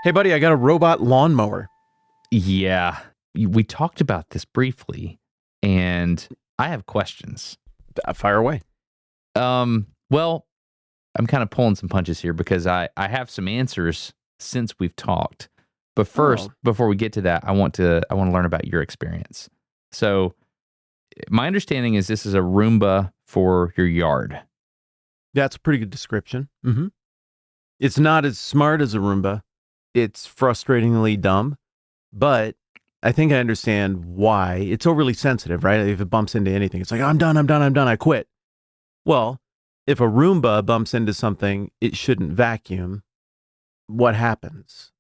Hey, buddy, I got a robot lawnmower. Yeah, we talked about this briefly, and I have questions. Fire away. Well, I'm kind of pulling some punches here because I have some answers since we've talked. But first, before we get to that, I want to learn about your experience. So, my understanding is this is a Roomba for your yard. That's a pretty good description. Mm-hmm. It's not as smart as a Roomba. It's frustratingly dumb, but I think I understand why. It's overly sensitive, right? If it bumps into anything, it's like, I'm done, I quit. Well, if a Roomba bumps into something it shouldn't vacuum, what happens?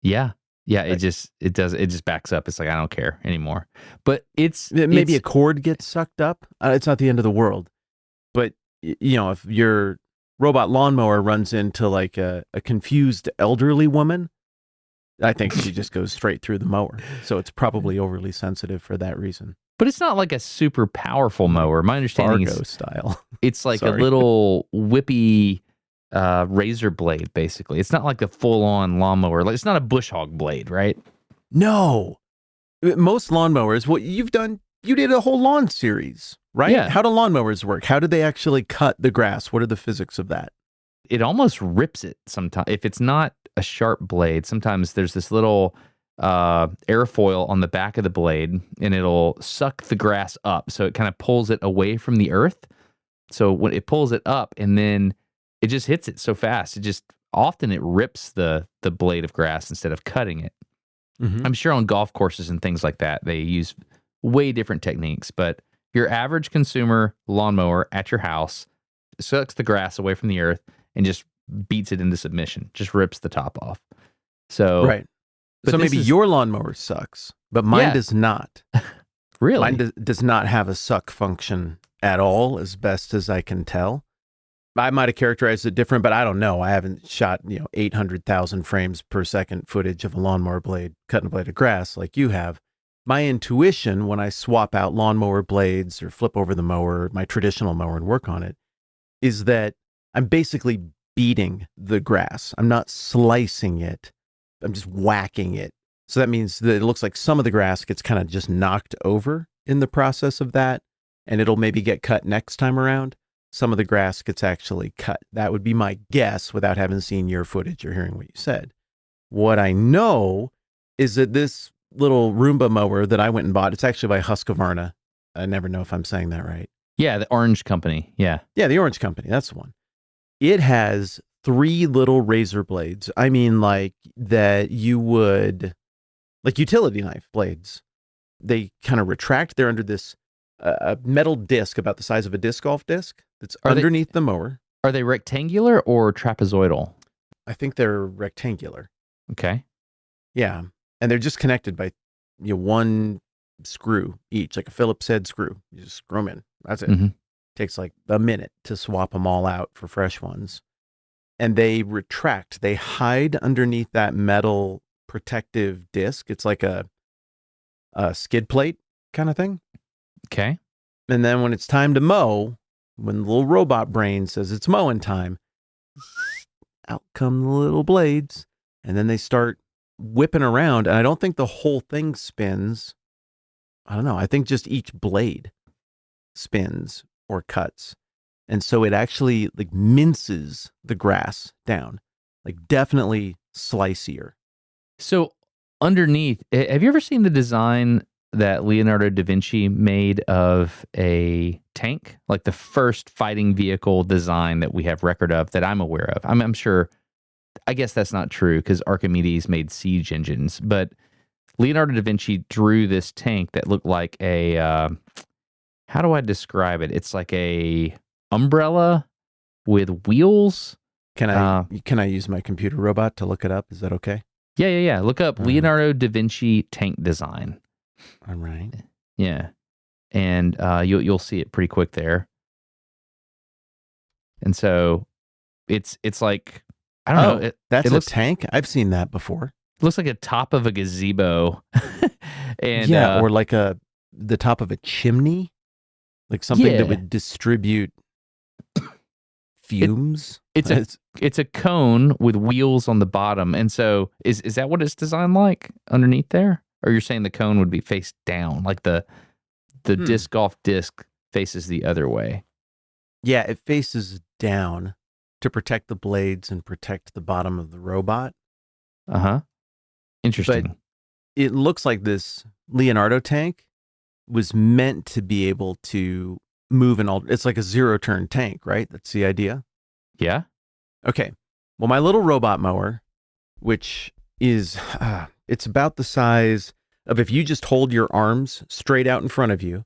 Yeah. It just backs up. It's like, I don't care anymore. But maybe a cord gets sucked up. It's not the end of the world. But, if your robot lawnmower runs into like a confused elderly woman, I think she just goes straight through the mower. So it's probably overly sensitive for that reason. But it's not like a super powerful mower. My understanding Fargo is style. It's like a little whippy razor blade, basically. It's not like a full-on lawnmower. Like, it's not a bush hog blade, right? No. Most lawnmowers, you did a whole lawn series, right? Yeah. How do lawnmowers work? How do they actually cut the grass? What are the physics of that? It almost rips it sometimes. If it's not a sharp blade, sometimes there's this little airfoil on the back of the blade, and it'll suck the grass up. So it kind of pulls it away from the earth. So when it pulls it up, and then it just hits it so fast, often it rips the blade of grass instead of cutting it. Mm-hmm. I'm sure on golf courses and things like that, they use way different techniques, but your average consumer lawnmower at your house sucks the grass away from the earth and just beats it into submission, just rips the top off. So, right. So maybe your lawnmower sucks, but mine does not. Really? Mine does not have a suck function at all, as best as I can tell. I might have characterized it different, but I don't know. I haven't shot 800,000 frames per second footage of a lawnmower blade cutting a blade of grass like you have. My intuition when I swap out lawnmower blades or flip over the mower, my traditional mower, and work on it, is that I'm basically beating the grass. I'm not slicing it. I'm just whacking it. So that means that it looks like some of the grass gets kind of just knocked over in the process of that, and it'll maybe get cut next time around. Some of the grass gets actually cut. That would be my guess without having seen your footage or hearing what you said. What I know is that this little Roomba mower that I went and bought, it's actually by Husqvarna. I never know if I'm saying that right. Yeah, the Orange Company. Yeah, the Orange Company. That's the one. It has 3 little razor blades. I mean, like that you would, like utility knife blades. They kind of retract. They're under this metal disc about the size of a disc golf disc that's underneath the mower. Are they rectangular or trapezoidal? I think they're rectangular. Okay. Yeah. And they're just connected by one screw each, like a Phillips head screw. You just screw them in. That's it. Mm-hmm. Takes like a minute to swap them all out for fresh ones. And they retract. They hide underneath that metal protective disc. It's like a skid plate kind of thing. Okay. And then when it's time to mow, when the little robot brain says it's mowing time, out come the little blades, and then they start whipping around. And I don't think the whole thing spins. I don't know. I think just each blade spins or cuts. And so it actually like minces the grass down, like definitely slicier. So underneath, have you ever seen the design that Leonardo da Vinci made of a tank? Like the first fighting vehicle design that we have record of that I'm aware of. I'm sure, I guess that's not true because Archimedes made siege engines, but Leonardo da Vinci drew this tank that looked like a, how do I describe it? It's like a umbrella with wheels. Can I use my computer robot to look it up? Is that okay? Yeah. Look up Leonardo da Vinci tank design. All right. Yeah. And you'll see it pretty quick there. And so it's like, I don't know. That's a tank? I've seen that before. It looks like a top of a gazebo. And or like the top of a chimney. Like something that would distribute fumes. It's a cone with wheels on the bottom. And so is that what it's designed like underneath there? Or you're saying the cone would be face down, like the disc golf disc faces the other way? Yeah, it faces down to protect the blades and protect the bottom of the robot. Uh-huh. Interesting. But it looks like this Leonardo tank was meant to be able to move in all. It's like a zero-turn tank, right? That's the idea. Yeah. Okay. Well, my little robot mower, which is, it's about the size of if you just hold your arms straight out in front of you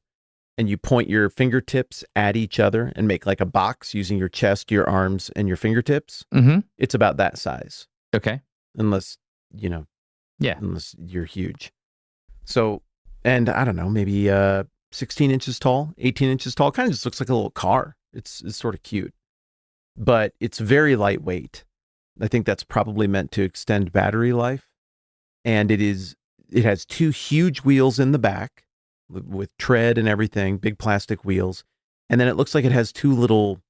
and you point your fingertips at each other and make like a box using your chest, your arms, and your fingertips. Mm-hmm. It's about that size. Okay. Unless, unless you're huge. So, and I don't know, maybe 16 inches tall, 18 inches tall, kind of just looks like a little car. It's sort of cute, but it's very lightweight. I think that's probably meant to extend battery life. And it has two huge wheels in the back with tread and everything, big plastic wheels. And then it looks like it has two little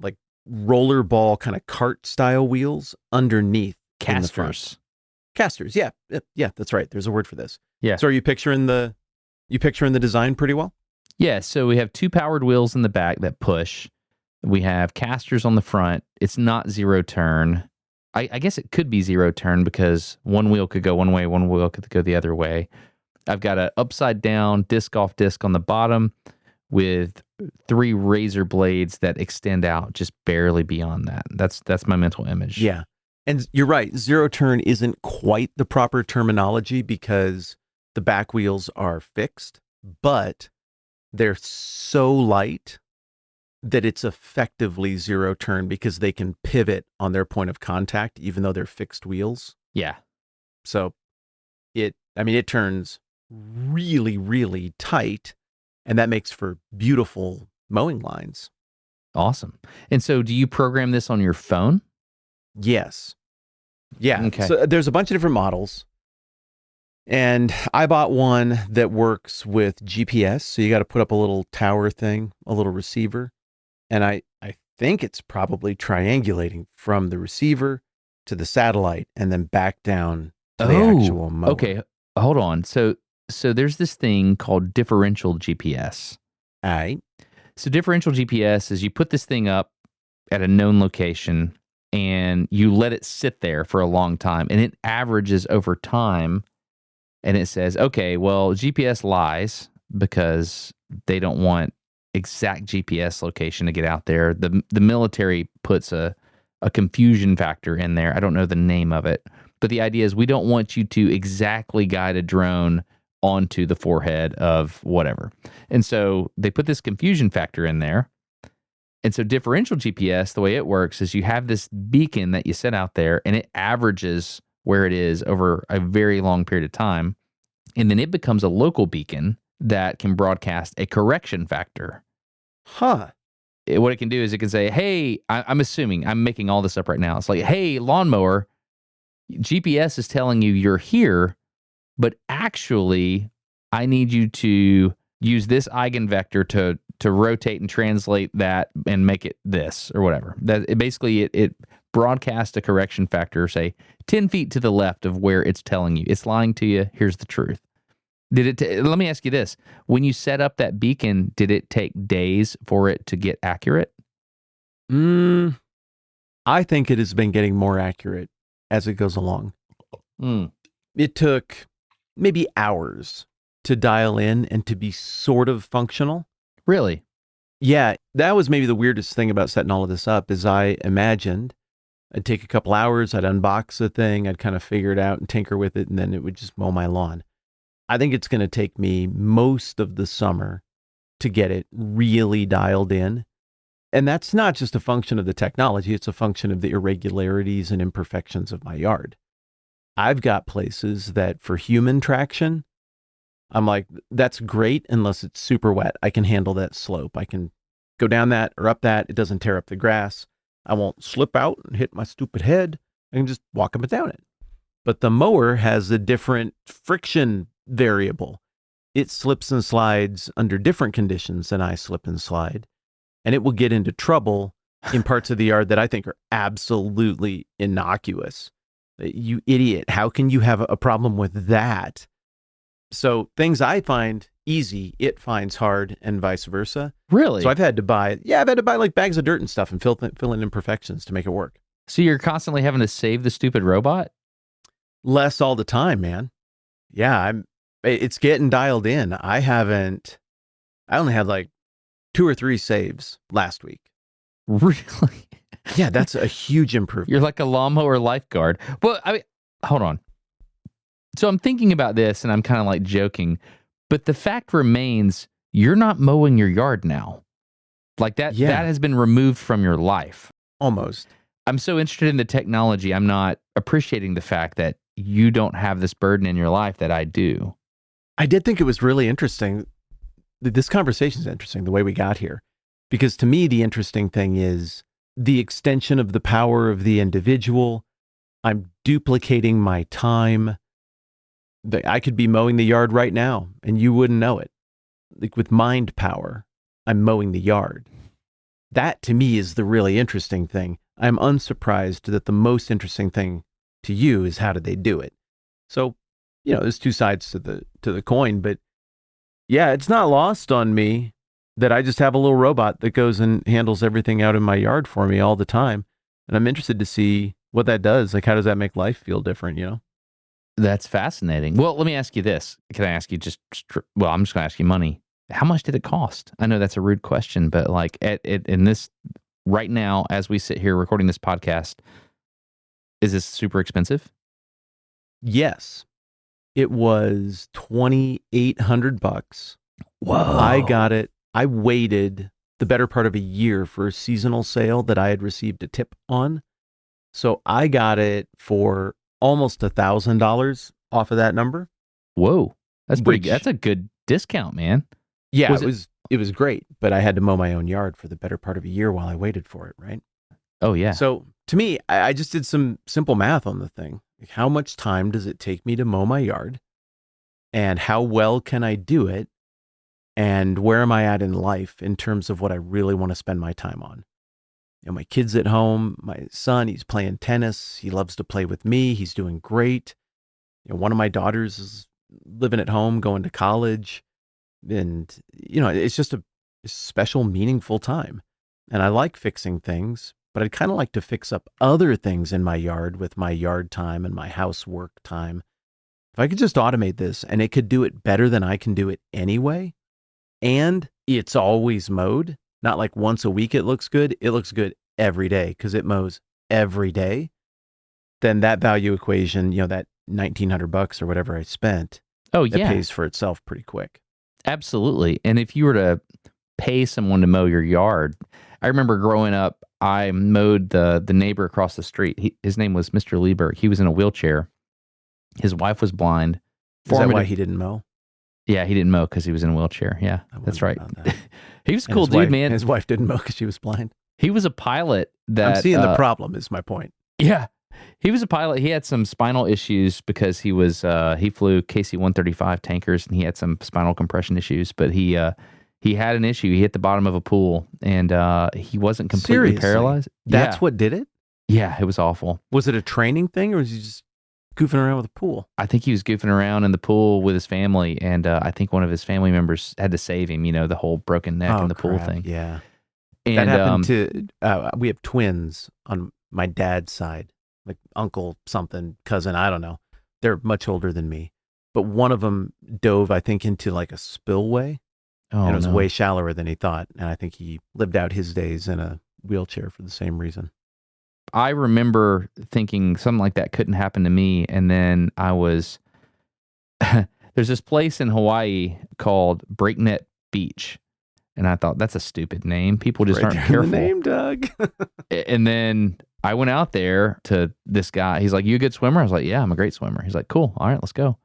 like roller ball kind of cart style wheels underneath. Casters. Casters. Yeah. Yeah. That's right. There's a word for this. Yeah. So are you picturing the design pretty well? Yeah. So we have two powered wheels in the back that push. We have casters on the front. It's not zero turn. I guess it could be zero turn because one wheel could go one way, one wheel could go the other way. I've got an upside down disc golf disc on the bottom with three razor blades that extend out just barely beyond that. That's my mental image. Yeah. And you're right. Zero turn isn't quite the proper terminology because the back wheels are fixed, but they're so light that it's effectively zero turn because they can pivot on their point of contact, even though they're fixed wheels. Yeah. So it turns really, really tight, and that makes for beautiful mowing lines. Awesome. And so do you program this on your phone? Yes. Yeah. Okay. So there's a bunch of different models. And I bought one that works with GPS. So you got to put up a little tower thing, a little receiver. And I think it's probably triangulating from the receiver to the satellite and then back down to the actual mower. Okay. Hold on. So there's this thing called differential GPS. All right. So differential GPS is you put this thing up at a known location and you let it sit there for a long time and it averages over time and it says, okay, well, GPS lies because they don't want exact GPS location to get out there. The military puts a confusion factor in there. I don't know the name of it, but the idea is we don't want you to exactly guide a drone onto the forehead of whatever. And so they put this confusion factor in there. And so differential GPS, the way it works is you have this beacon that you set out there and it averages where it is over a very long period of time. And then it becomes a local beacon that can broadcast a correction factor. Huh. What it can do is it can say, hey, I'm assuming, I'm making all this up right now. It's like, hey, lawnmower, GPS is telling you you're here, but actually I need you to use this eigenvector to rotate and translate that and make it this or whatever. That it broadcasts a correction factor, say 10 feet to the left of where it's telling you. It's lying to you. Here's the truth. Let me ask you this. When you set up that beacon, did it take days for it to get accurate? I think it has been getting more accurate as it goes along. It took maybe hours to dial in and to be sort of functional. Really? Yeah, that was maybe the weirdest thing about setting all of this up is I imagined I'd take a couple hours, I'd unbox the thing, I'd kind of figure it out and tinker with it, and then it would just mow my lawn. I think it's going to take me most of the summer to get it really dialed in. And that's not just a function of the technology, it's a function of the irregularities and imperfections of my yard. I've got places that for human traction, I'm like, that's great unless it's super wet. I can handle that slope. I can go down that or up that. It doesn't tear up the grass. I won't slip out and hit my stupid head. I can just walk up and down it. But the mower has a different friction variable. It slips and slides under different conditions than I slip and slide. And it will get into trouble in parts of the yard that I think are absolutely innocuous. You idiot. How can you have a problem with that? So things I find easy, it finds hard, and vice versa. Really? So I've had to buy like bags of dirt and stuff and fill in imperfections to make it work. So you're constantly having to save the stupid robot? Less all the time, man. Yeah, it's getting dialed in. I only had like 2 or 3 saves last week. Really? Yeah, that's a huge improvement. You're like a lawnmower lifeguard. Well, I mean, hold on. So I'm thinking about this and I'm kind of like joking, but the fact remains you're not mowing your yard now. Like that has been removed from your life. Almost. I'm so interested in the technology. I'm not appreciating the fact that you don't have this burden in your life that I do. I did think it was really interesting. This conversation is interesting, the way we got here. Because to me, the interesting thing is the extension of the power of the individual. I'm duplicating my time. I could be mowing the yard right now and you wouldn't know it. Like with mind power, I'm mowing the yard. That to me is the really interesting thing. I'm unsurprised that the most interesting thing to you is how did they do it? So, there's 2 sides to the coin, but yeah, it's not lost on me that I just have a little robot that goes and handles everything out in my yard for me all the time. And I'm interested to see what that does. Like, how does that make life feel different, That's fascinating. Well, let me ask you this. Can I ask you I'm just going to ask you money. How much did it cost? I know that's a rude question, but like in this right now, as we sit here recording this podcast, is this super expensive? Yes. It was $2,800. Whoa. I got it. I waited the better part of a year for a seasonal sale that I had received a tip on. So I got it for almost $1,000 off of that number. Whoa. That's that's a good discount, man. Yeah, it was great, but I had to mow my own yard for the better part of a year while I waited for it, right? Oh, yeah. So to me, I just did some simple math on the thing. Like, how much time does it take me to mow my yard? And how well can I do it? And where am I at in life in terms of what I really want to spend my time on? My kid's at home. My son, he's playing tennis. He loves to play with me. He's doing great. One of my daughters is living at home, going to college. And, it's just a special, meaningful time. And I like fixing things, but I'd kind of like to fix up other things in my yard with my yard time and my housework time. If I could just automate this and it could do it better than I can do it anyway, and it's always mowed, not like once a week it looks good every day because it mows every day, then that value equation, that $1,900 or whatever I spent, it pays for itself pretty quick. Absolutely. And if you were to pay someone to mow your yard, I remember growing up, I mowed the neighbor across the street. His name was Mr. Lieberg. He was in a wheelchair. His wife was blind. Is that why he didn't mow? Yeah, he didn't mow because he was in a wheelchair. Yeah, that's right. He was a cool dude, man. His wife didn't mow because she was blind. He was a pilot that... I'm seeing the problem is my point. Yeah. He was a pilot. He had some spinal issues because he flew KC-135 tankers and he had some spinal compression issues, but he had an issue. He hit the bottom of a pool and he wasn't completely paralyzed. That's what did it? Yeah, it was awful. Was it a training thing or was he just goofing around with a pool? I think he was goofing around in the pool with his family and I think one of his family members had to save him, the whole broken neck in the pool thing. Yeah. And, that happened to, we have twins on my dad's side. Like uncle something, cousin, I don't know. They're much older than me. But one of them dove, I think, into like a spillway. And it was way shallower than he thought. And I think he lived out his days in a wheelchair for the same reason. I remember thinking something like that couldn't happen to me. And then I was, there's this place in Hawaii called Breakneck Beach. And I thought, that's a stupid name. People just aren't careful. The name, Doug. And then I went out there to this guy. He's like, you a good swimmer? I was like, yeah, I'm a great swimmer. He's like, cool. All right, let's go.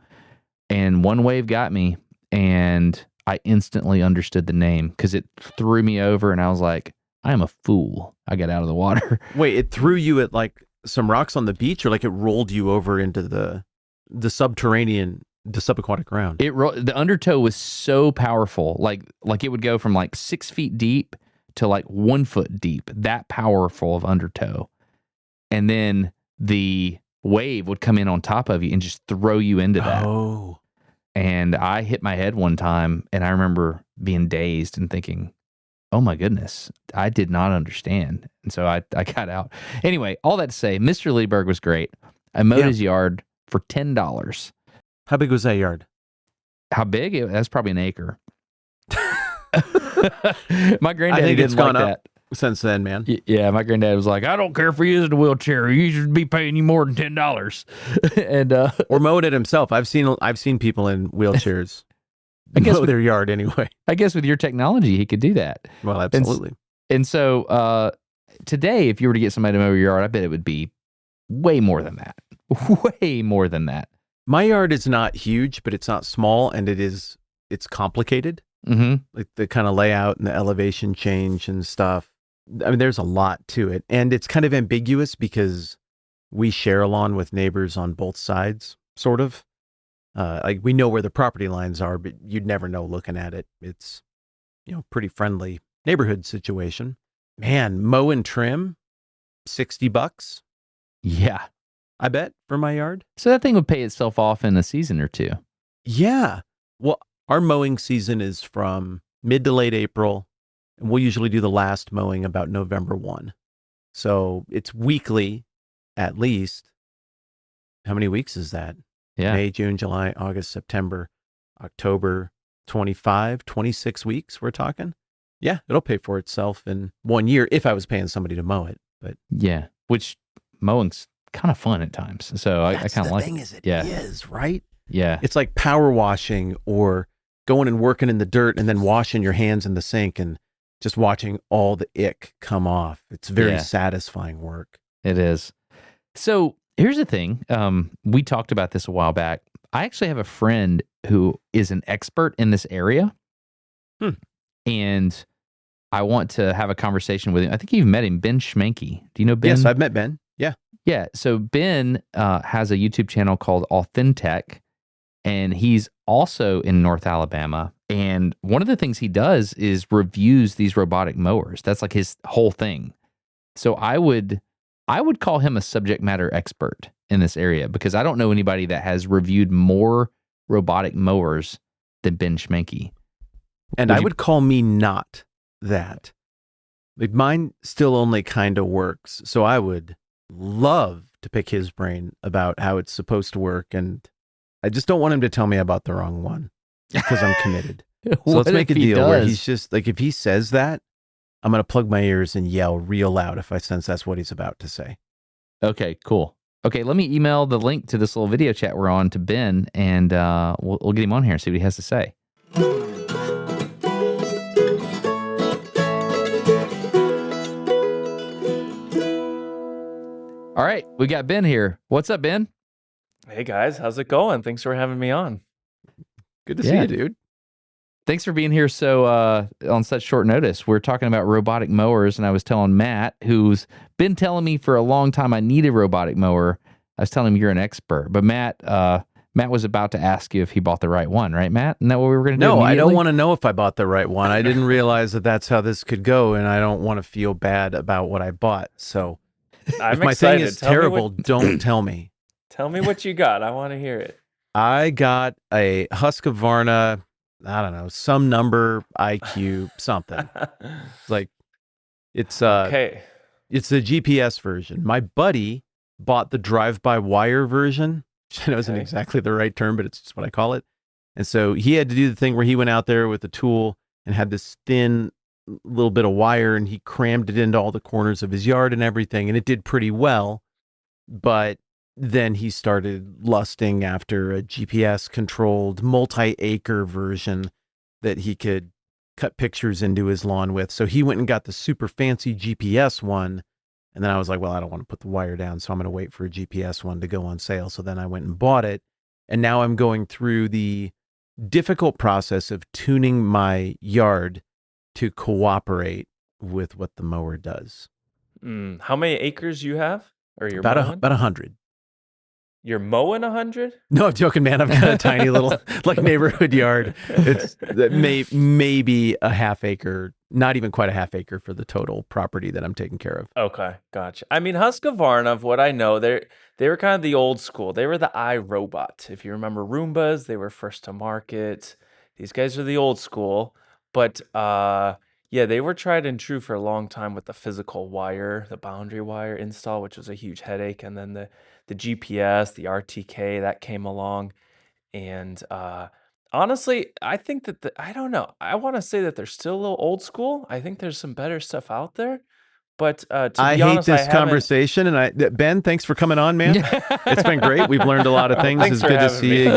And one wave got me and I instantly understood the name because it threw me over and I was like, I am a fool. I got out of the water. Wait, it threw you at like some rocks on the beach or like it rolled you over into the subterranean, the subaquatic ground? The undertow was so powerful. Like it would go from like 6 feet deep to like 1 foot deep, that powerful of undertow. And then the wave would come in on top of you and just throw you into that. Oh. And I hit my head one time, and I remember being dazed and thinking, oh my goodness, I did not understand. And so I got out. Anyway, all that to say, Mr. Lieberg was great. I mowed his yard for $10. How big was that yard? How big? That's probably an acre. My granddaddy I think it's didn't gone like up that. since then, man. Yeah, my granddad was like, I don't care if he is in a wheelchair. You should be paying you more than $10. And or mowed it himself. I've seen people in wheelchairs mow their yard anyway. I guess with your technology, he could do that. Well, absolutely. And so today, if you were to get somebody to mow your yard, I bet it would be way more than that. Way more than that. My yard is not huge, but it's not small, and it's complicated. Mm-hmm. Like the kind of layout and the elevation change and stuff. I mean, there's a lot to it, and it's kind of ambiguous because we share a lawn with neighbors on both sides, sort of. Like we know where the property lines are, but you'd never know looking at it. It's, pretty friendly neighborhood situation. Man, mow and trim, $60. Yeah. I bet, for my yard. So that thing would pay itself off in a season or two. Yeah. Well, our mowing season is from mid to late April, and we'll usually do the last mowing about November 1. So it's weekly, at least. How many weeks is that? Yeah. May, June, July, August, September, October, 26 weeks we're talking. Yeah, it'll pay for itself in 1 year if I was paying somebody to mow it. But yeah, which mowing's kind of fun at times. So I kind of like it. Is, right? Yeah. It's like power washing or going and working in the dirt and then washing your hands in the sink and just watching all the ick come off. It's very satisfying work. It is. So here's the thing. We talked about this a while back. I actually have a friend who is an expert in this area. And I want to have a conversation with him. I think you've met him, Ben Schmanke. Do you know Ben? Yes, I've met Ben. Yeah. Yeah. So Ben has a YouTube channel called Authentic, and he's also in North Alabama. And one of the things he does is reviews these robotic mowers. That's like his whole thing. So I would call him a subject matter expert in this area because I don't know anybody that has reviewed more robotic mowers than Ben Schmanke. And I would call me not that. Like mine still only kind of works. So I would love to pick his brain about how it's supposed to work. And I just don't want him to tell me about the wrong one because I'm committed. So let's make a deal where he's just like, if he says that, I'm going to plug my ears and yell real loud if I sense that's what he's about to say. Okay, cool. Okay, let me email the link to this little video chat we're on to Ben, and we'll get him on here and see what he has to say. All right, we got Ben here. What's up, Ben? Hey guys, how's it going? Thanks for having me on. Good to see you, dude. Thanks for being here so on such short notice. We're talking about robotic mowers, and I was telling Matt, who's been telling me for a long time I need a robotic mower. I was telling him you're an expert, but Matt was about to ask you if he bought the right one, right, Matt? Isn't that what we were going to do? No, I don't want to know if I bought the right one. I didn't realize that that's how this could go, and I don't want to feel bad about what I bought. So if my thing is terrible, don't tell me. Tell me what you got. I want to hear it. I got a Husqvarna, I don't know, some number IQ something. It's okay. It's the GPS version. My buddy bought the drive-by-wire version. I know isn't exactly the right term, but it's just what I call it. And so he had to do the thing where he went out there with a tool and had this thin little bit of wire, and he crammed it into all the corners of his yard and everything, and it did pretty well. But then he started lusting after a GPS-controlled multi-acre version that he could cut pictures into his lawn with. So he went and got the super fancy GPS one. And then I was like, well, I don't want to put the wire down, so I'm going to wait for a GPS one to go on sale. So then I went and bought it. And now I'm going through the difficult process of tuning my yard to cooperate with what the mower does. How many acres you have? Or your about 100. You're mowing 100? No, I'm joking, man. I've got a tiny little like neighborhood yard. It's maybe a half acre, not even quite a half acre for the total property that I'm taking care of. Okay, gotcha. I mean, Husqvarna, of what I know, they were kind of the old school. They were the iRobot. If you remember Roombas, they were first to market. These guys are the old school, but yeah, they were tried and true for a long time with the physical wire, the boundary wire install, which was a huge headache, and then the GPS, the RTK that came along, and honestly, I think that I don't know. I want to say that they're still a little old school. I think there's some better stuff out there. But to I be hate honest, I this haven't. conversation, and Ben, thanks for coming on, man. It's been great. We've learned a lot of things. Thanks It's for good to having see me. you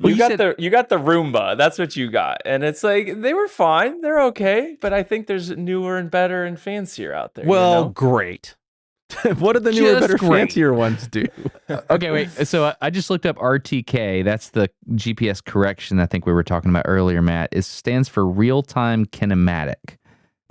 again. You got the Roomba. That's what you got, and it's like they were fine. They're okay, but I think there's newer and better and fancier out there. Well, great. What do the newer, Just better, great. fancier ones do? Okay, wait. So I just looked up RTK. That's the GPS correction I think we were talking about earlier, Matt. It stands for real-time kinematic.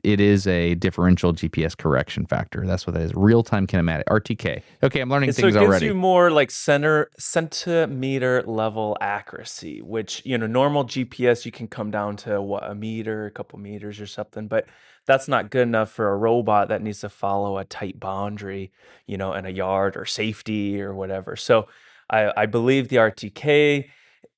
It is a differential GPS correction factor. That's what that is. Real-time kinematic, RTK. Okay, I'm learning So things it gives already. you more like centimeter level accuracy, which normal GPS you can come down to what, a meter, a couple meters or something, but that's not good enough for a robot that needs to follow a tight boundary, in a yard or safety or whatever. So I believe the RTK,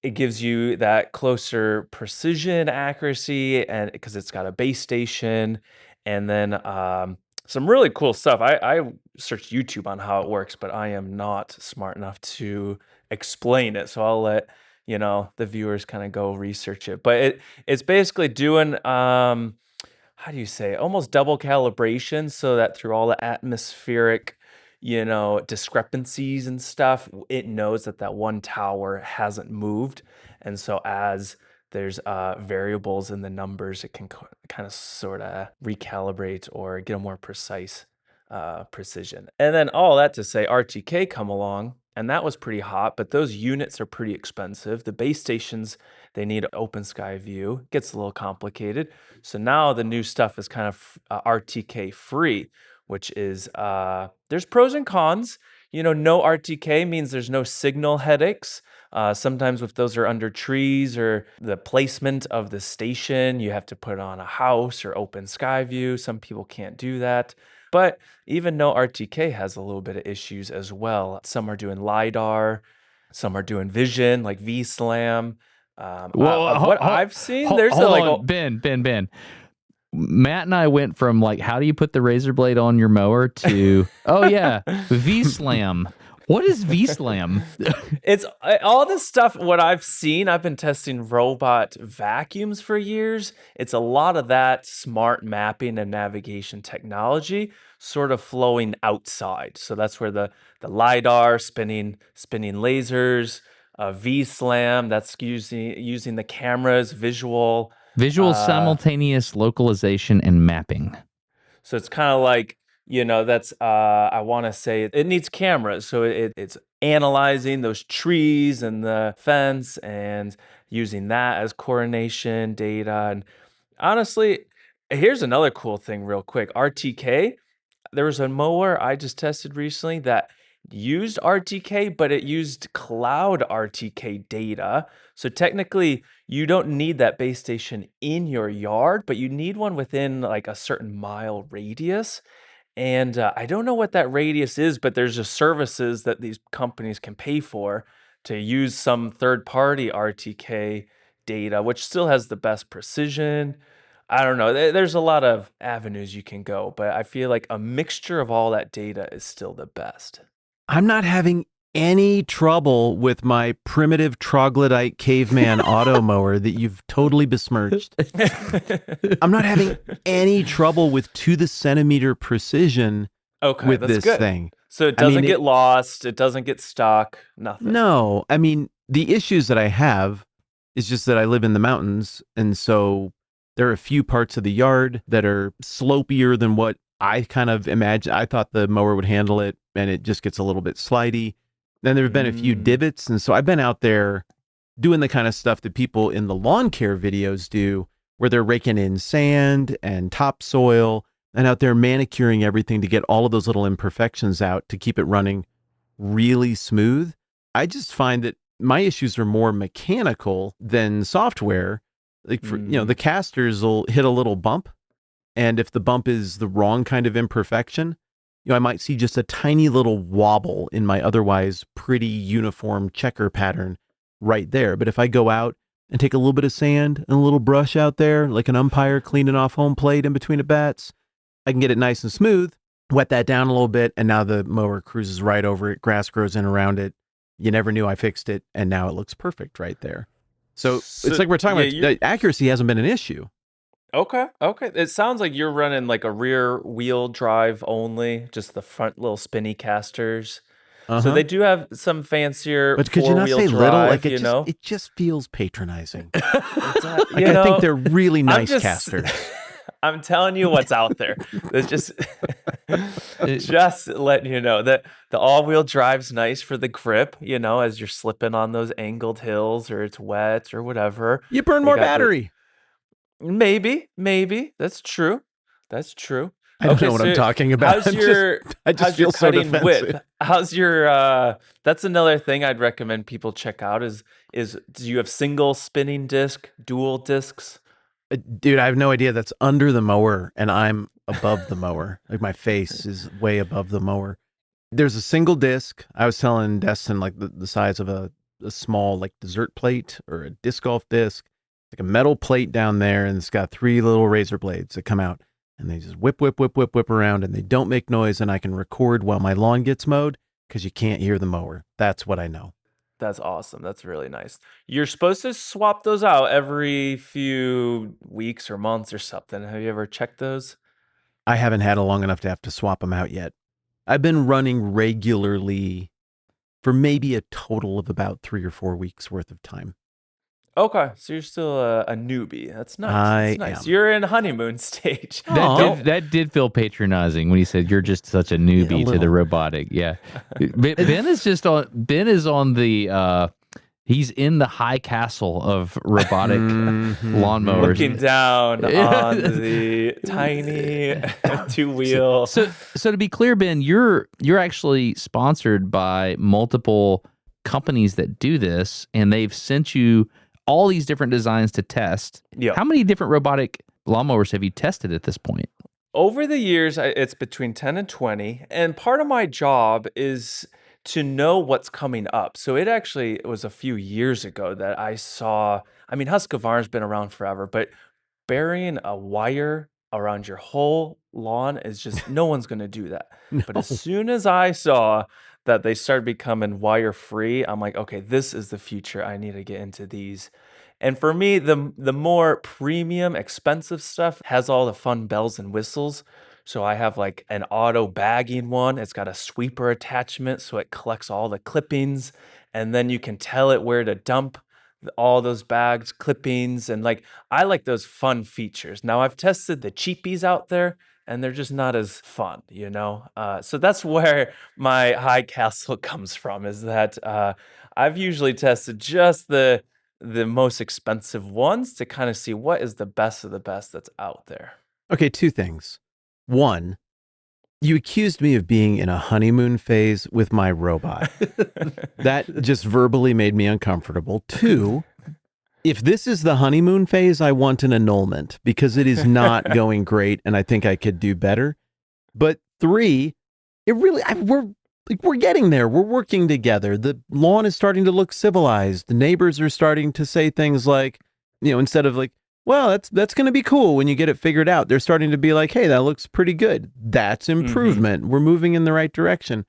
it gives you that closer precision accuracy, and because it's got a base station, and then some really cool stuff. I searched YouTube on how it works, but I am not smart enough to explain it. So I'll let the viewers kind of go research it. But it's basically doing how do you say, almost double calibration, so that through all the atmospheric discrepancies and stuff, it knows that that one tower hasn't moved. And so as there's variables in the numbers, it can kind of sort of recalibrate or get a more precise precision. And then all that to say, RTK come along, and that was pretty hot, but those units are pretty expensive. The base stations, they need open sky view. Gets a little complicated. So now the new stuff is kind of RTK free, which is there's pros and cons. No RTK means there's no signal headaches. Sometimes if those are under trees or the placement of the station, you have to put it on a house or open sky view. Some people can't do that. But even no RTK has a little bit of issues as well. Some are doing LiDAR, some are doing vision, like V-SLAM. Of what I've seen, there's hold on. Ben. Matt and I went from like, how do you put the razor blade on your mower to, oh yeah, V-SLAM. What is V-SLAM? It's all this stuff. What I've seen, I've been testing robot vacuums for years. It's a lot of that smart mapping and navigation technology sort of flowing outside. So that's where the LiDAR spinning lasers, V-SLAM, that's using the camera's visual Simultaneous localization and mapping. So it's kind of like, that's, I want to say it needs cameras. So it's analyzing those trees and the fence and using that as coordination data. And honestly, here's another cool thing, real quick. RTK, there was a mower I just tested recently that used RTK, but it used cloud RTK data. So technically, you don't need that base station in your yard, but you need one within like a certain mile radius. And I don't know what that radius is, but there's just services that these companies can pay for to use some third party RTK data, which still has the best precision. I don't know. There's a lot of avenues you can go, but I feel like a mixture of all that data is still the best. I'm not having any trouble with my primitive troglodyte caveman auto mower that you've totally besmirched. I'm not having any trouble with to the centimeter precision with that's this good. thing. So it doesn't get lost. It doesn't get stuck. Nothing. No, I mean, the issues that I have is just that I live in the mountains. And so there are a few parts of the yard that are slopier than what I kind of imagined. I thought the mower would handle it, and it just gets a little bit slidey. Then there have been a few divots. And so I've been out there doing the kind of stuff that people in the lawn care videos do, where they're raking in sand and topsoil and out there manicuring everything to get all of those little imperfections out to keep it running really smooth. I just find that my issues are more mechanical than software. Like for, the casters will hit a little bump, and if the bump is the wrong kind of imperfection, I might see just a tiny little wobble in my otherwise pretty uniform checker pattern right there. But if I go out and take a little bit of sand and a little brush out there, like an umpire cleaning off home plate in between the bats, I can get it nice and smooth, wet that down a little bit, and now the mower cruises right over it. Grass grows in around it. You never knew I fixed it, and now it looks perfect right there. So it's like we're talking about accuracy hasn't been an issue. Okay. It sounds like you're running like a rear wheel drive only, just the front little spinny casters. So they do have some fancier but could you not say drive, little? Like it just feels patronizing. I think they're really nice casters. I'm telling you what's out there. It's just letting you know that the all-wheel drive's nice for the grip, as you're slipping on those angled hills or it's wet or whatever. You burn more battery. Maybe. That's true. I don't know what I'm talking about. I just feel so defensive. Width? How's your that's another thing I'd recommend people check out is do you have single spinning disc, dual discs? Dude, I have no idea. That's under the mower and I'm above the mower. Like my face is way above the mower. There's a single disc. I was telling Destin like the size of a small like dessert plate or a disc golf disc, like a metal plate down there, and it's got 3 little razor blades that come out. And they just whip around, and they don't make noise, and I can record while my lawn gets mowed because you can't hear the mower. That's what I know. That's awesome. That's really nice. You're supposed to swap those out every few weeks or months or something. Have you ever checked those? I haven't had a long enough to have to swap them out yet. I've been running regularly for maybe a total of about 3 or 4 weeks worth of time. Okay, so you're still a newbie. That's nice. I nice. am. You're in honeymoon stage. That did feel patronizing when he said you're just such a newbie to the robotic. Yeah, Ben is on the he's in the high castle of robotic lawnmowers, looking down on the tiny 2-wheel. So to be clear, Ben, you're actually sponsored by multiple companies that do this, and they've sent you all these different designs to test. Yep. How many different robotic lawnmowers have you tested at this point? Over the years, it's between 10 and 20. And part of my job is to know what's coming up. So it was a few years ago that I saw, Husqvarna's been around forever, but burying a wire around your whole lawn is just, no one's going to do that. No. But as soon as I saw that they started becoming wire free, I'm like, okay, this is the future. I need to get into these. And for me, the more premium, expensive stuff has all the fun bells and whistles. So I have like an auto bagging one. It's got a sweeper attachment, so it collects all the clippings, and then you can tell it where to dump all those bags, clippings, and I like those fun features. Now I've tested the cheapies out there, and they're just not as fun, So that's where my high castle comes from, is that I've usually tested just the most expensive ones to kind of see what is the best of the best that's out there. Okay, 2 things. 1, you accused me of being in a honeymoon phase with my robot. That just verbally made me uncomfortable. 2, if this is the honeymoon phase, I want an annulment because it is not going great and I think I could do better. But 3, we're getting there. We're working together. The lawn is starting to look civilized. The neighbors are starting to say things like, instead of like, well, that's going to be cool when you get it figured out. They're starting to be like, hey, that looks pretty good. That's improvement. We're moving in the right direction.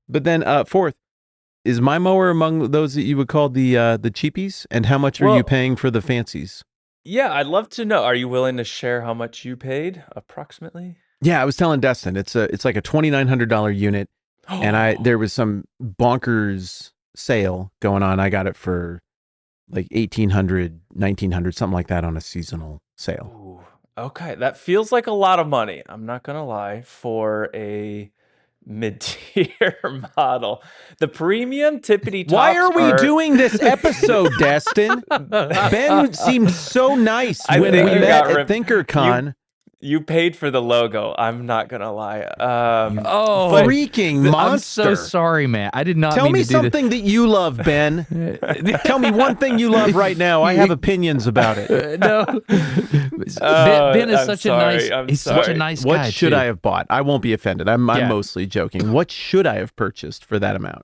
But then 4th, is my mower among those that you would call the cheapies? And how much are you paying for the fancies? Yeah, I'd love to know. Are you willing to share how much you paid approximately? Yeah, I was telling Destin, it's like a $2,900 unit. And there was some bonkers sale going on. I got it for like $1,800, $1,900, something like that on a seasonal sale. Ooh, okay, that feels like a lot of money. I'm not gonna lie, for a mid-tier model. The premium tippity tops. Why are we doing this episode, Destin? Ben seemed so nice when we met at ThinkerCon. You paid for the logo. I'm not gonna lie. Oh, but Freaking I'm so monster. sorry, man. I did not Tell mean me to do something that you love, Ben. Tell me one thing you love right now. I have opinions about it. No, Ben is I'm such sorry. he's such a nice What guy should too. I have bought? I won't be offended. I'm Yeah. mostly joking. What should I have purchased for that amount?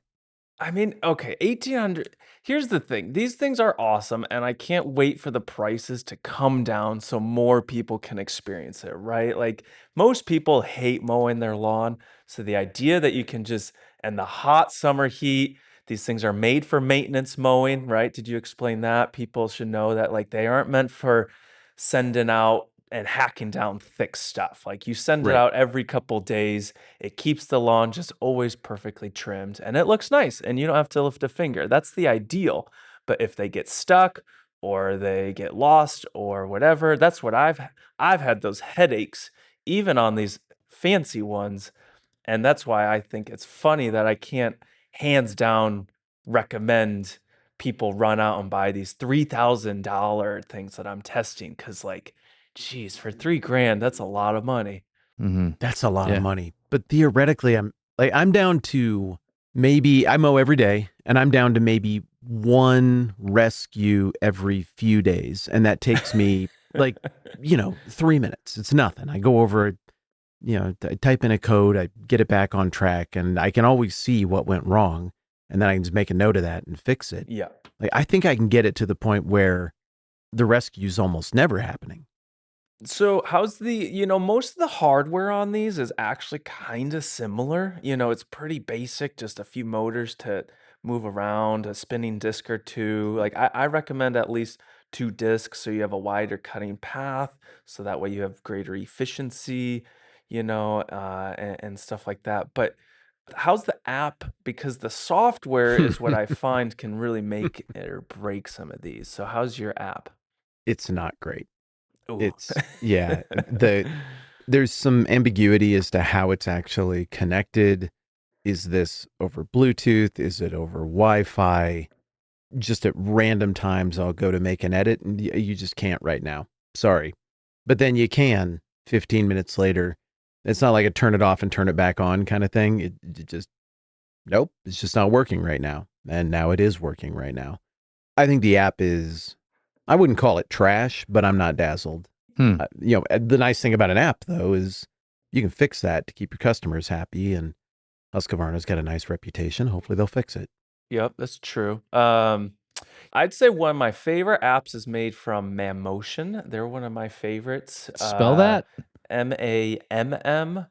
I mean, okay, 1,800. Here's the thing. These things are awesome, and I can't wait for the prices to come down so more people can experience it, right? Like most people hate mowing their lawn. So the idea that you can just, and the hot summer heat, these things are made for maintenance mowing, right? Did you explain that? People should know that like they aren't meant for sending out and hacking down thick stuff. Like you send it Right. out every couple days, it keeps the lawn just always perfectly trimmed and it looks nice and you don't have to lift a finger. That's the ideal. But if they get stuck or they get lost or whatever, that's what I've had those headaches even on these fancy ones. And that's why I think it's funny that I can't hands down recommend people run out and buy these $3,000 things that I'm testing cuz like geez, for 3 grand that's a lot of money. Mm-hmm. That's a lot of Yeah. money. But theoretically, I'm down to maybe I mow every day and I'm down to maybe one rescue every few days. And that takes me like, 3 minutes. It's nothing. I go over, I type in a code, I get it back on track, and I can always see what went wrong. And then I can just make a note of that and fix it. Yeah. Like, I think I can get it to the point where the rescue's almost never happening. So how's most of the hardware on these is actually kind of similar. It's pretty basic, just a few motors to move around, a spinning disc or two. Like I recommend at least 2 discs so you have a wider cutting path, so that way you have greater efficiency, and stuff like that. But how's the app? Because the software is what I find can really make or break some of these. So how's your app? It's not great. Ooh. Yeah, there's some ambiguity as to how it's actually connected. Is this over Bluetooth? Is it over Wi-Fi? Just at random times, I'll go to make an edit, and you just can't right now. Sorry. But then you can 15 minutes later. It's not like a turn it off and turn it back on kind of thing. It just, nope, it's just not working right now. And now it is working right now. I think the app is, I wouldn't call it trash, but I'm not dazzled. The nice thing about an app, though, is you can fix that to keep your customers happy. And Husqvarna's got a nice reputation. Hopefully they'll fix it. Yep, that's true. I'd say one of my favorite apps is made from Mammotion. They're one of my favorites. Spell that? Mammotion,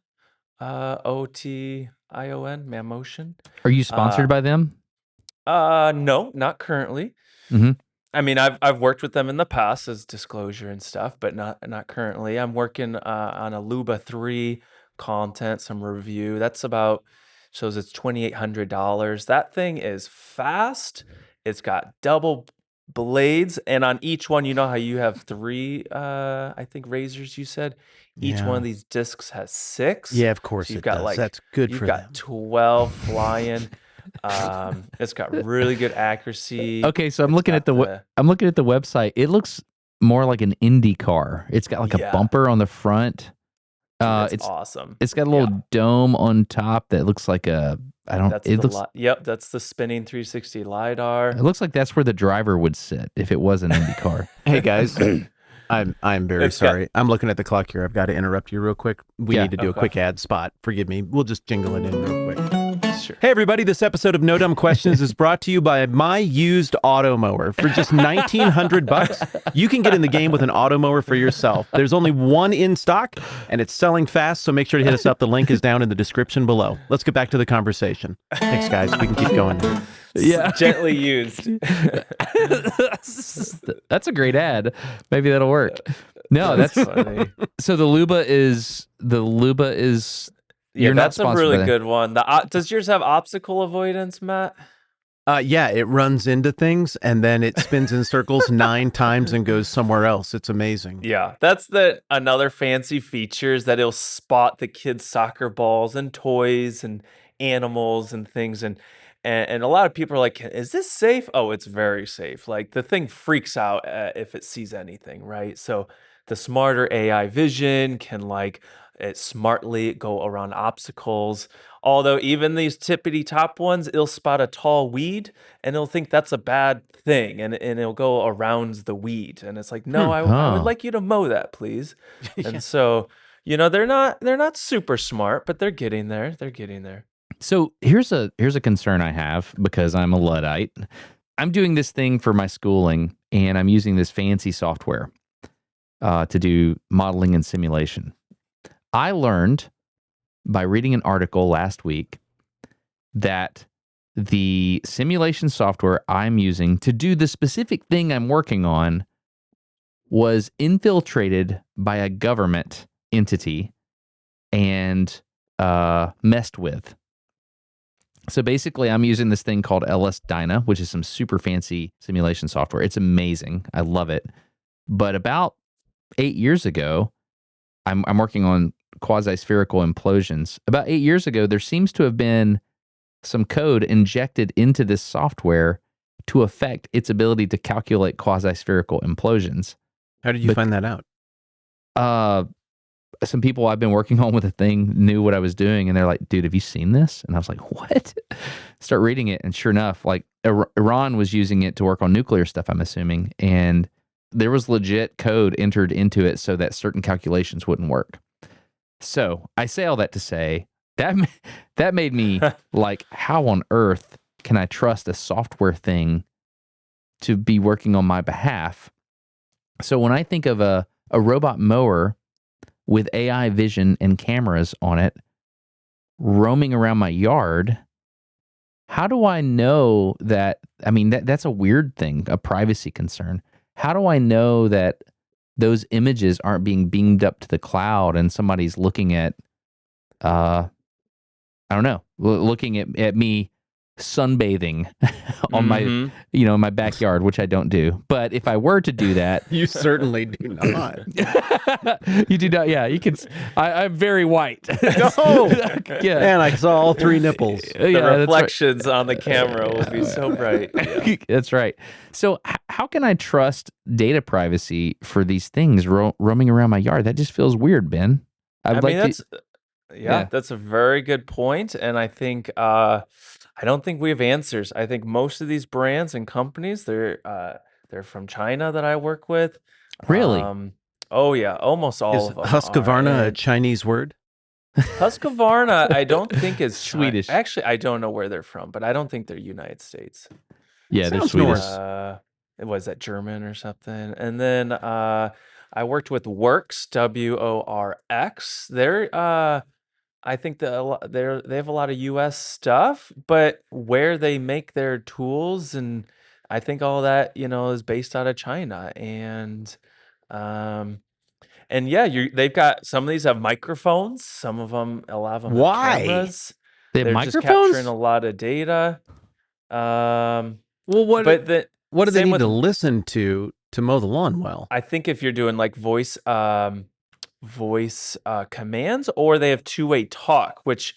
Mammotion. Are you sponsored by them? No, not currently. Mm-hmm. I mean, I've worked with them in the past as disclosure and stuff, but not currently. I'm working on a Luba 3 content, some review. That's about shows it's $2,800. That thing is fast. It's got double blades, and on each one, you know how you have 3, I think razors. You said each one Yeah. of these discs has 6. Yeah, of So course you've it got does. like That's good you've for got them. 12 flying. It's got really good accuracy. Okay, so I'm It's looking at got I'm looking at the website. It looks more like an Indy car. It's got like a Yeah. bumper on the front. Dude, It's awesome. it's got a little dome on top that looks like a I don't. That's It the looks Yep, that's the spinning 360 lidar. it looks like that's where the driver would sit if it was an Indy car. Hey guys, I'm very It's got- sorry. I'm looking at the clock here. I've got to interrupt you real quick. We Yeah. need to do a Okay. quick ad spot. Forgive me. We'll just jingle it in real quick. Sure. Hey everybody, this episode of No Dumb Questions is brought to you by My Used Auto Mower. For just $1,900, you can get in the game with an auto mower for yourself. There's only one in stock, and it's selling fast, so make sure to hit us up. The link is down in the description below. Let's get back to the conversation. Thanks, guys. We can keep going. Yeah. Gently used. That's a great ad. Maybe that'll work. No, that's funny. so the Luba is Yeah, you're not that's a sponsored by really them. good one. Does yours have obstacle avoidance, Matt? Yeah, it runs into things, and then it spins in circles 9 times and goes somewhere else. It's amazing. Yeah, that's another fancy feature is that it'll spot the kids' soccer balls and toys and animals and things and a lot of people are like, "Is this safe?" Oh, it's very safe. Like the thing freaks out if it sees anything, right? So the smarter AI vision can like it smartly go around obstacles. Although even these tippity top ones, it'll spot a tall weed and it'll think that's a bad thing, and it'll go around the weed. And it's like, no, I would Oh. like you to mow that, please. Yeah. And so, they're not super smart, but they're getting there. They're getting there. So here's a concern I have because I'm a Luddite. I'm doing this thing for my schooling, and I'm using this fancy software to do modeling and simulation. I learned by reading an article last week that the simulation software I'm using to do the specific thing I'm working on was infiltrated by a government entity and messed with. So basically, I'm using this thing called LS Dyna, which is some super fancy simulation software. It's amazing. I love it. But about 8 years ago, I'm working on quasi-spherical implosions. About 8 years ago, there seems to have been some code injected into this software to affect its ability to calculate quasi-spherical implosions. How did you find that out? Some people I've been working on with a thing knew what I was doing, and they're like, dude, have you seen this? And I was like, what? Start reading it, and sure enough, like Iran was using it to work on nuclear stuff, I'm assuming, and there was legit code entered into it so that certain calculations wouldn't work. So I say all that to say that made me like, how on earth can I trust a software thing to be working on my behalf? So when I think of a robot mower with AI vision and cameras on it roaming around my yard, how do I know that? I mean, that's a weird thing, a privacy concern. How do I know that those images aren't being beamed up to the cloud and somebody's looking at, I don't know, looking at me sunbathing on my, in my backyard, which I don't do. But if I were to do that, You certainly do not. you do not. Yeah, you can. I'm very white. No. Yeah. Man, I saw all 3 nipples. The Yeah, reflections on the camera will be so bright. Yeah. That's right. So how can I trust data privacy for these things roaming around my yard? That just feels weird, Ben. That's a very good point, and I think I don't think we have answers. I think most of these brands and companies they're from China that I work with. Really? Oh yeah, almost all Is of them Husqvarna are. a And Chinese word? Husqvarna, I don't think is Swedish. Actually, I don't know where they're from, but I don't think they're United States. Yeah, they're Sounds Swedish. Norse. Was that German or something? And then I worked with Works, WORX. I think they have a lot of U.S. stuff, but where they make their tools, and I think all that is based out of China. Um, and yeah, they've got some of these have microphones, a lot of them have Why? cameras. They have They're just capturing microphones? a lot of data. Well, But the what do they same need with to listen to mow the lawn well? I think if you're doing like voice commands, or they have two-way talk, which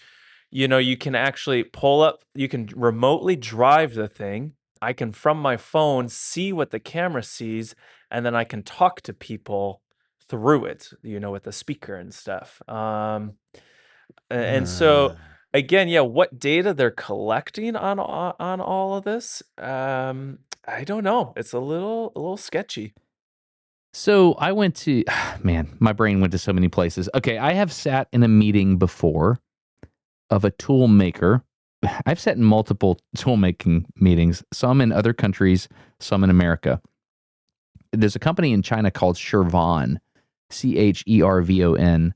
you can actually pull up, you can remotely drive the thing. I can from my phone see what the camera sees, and then I can talk to people through it, with the speaker and stuff. And so Uh, again, yeah, what data they're collecting on all of this, I don't know. It's a little sketchy. So I went to, man, my brain went to so many places. Okay, I have sat in a meeting before of a tool maker. I've sat in multiple tool making meetings, some in other countries, some in America. There's a company in China called Chervon, Chervon,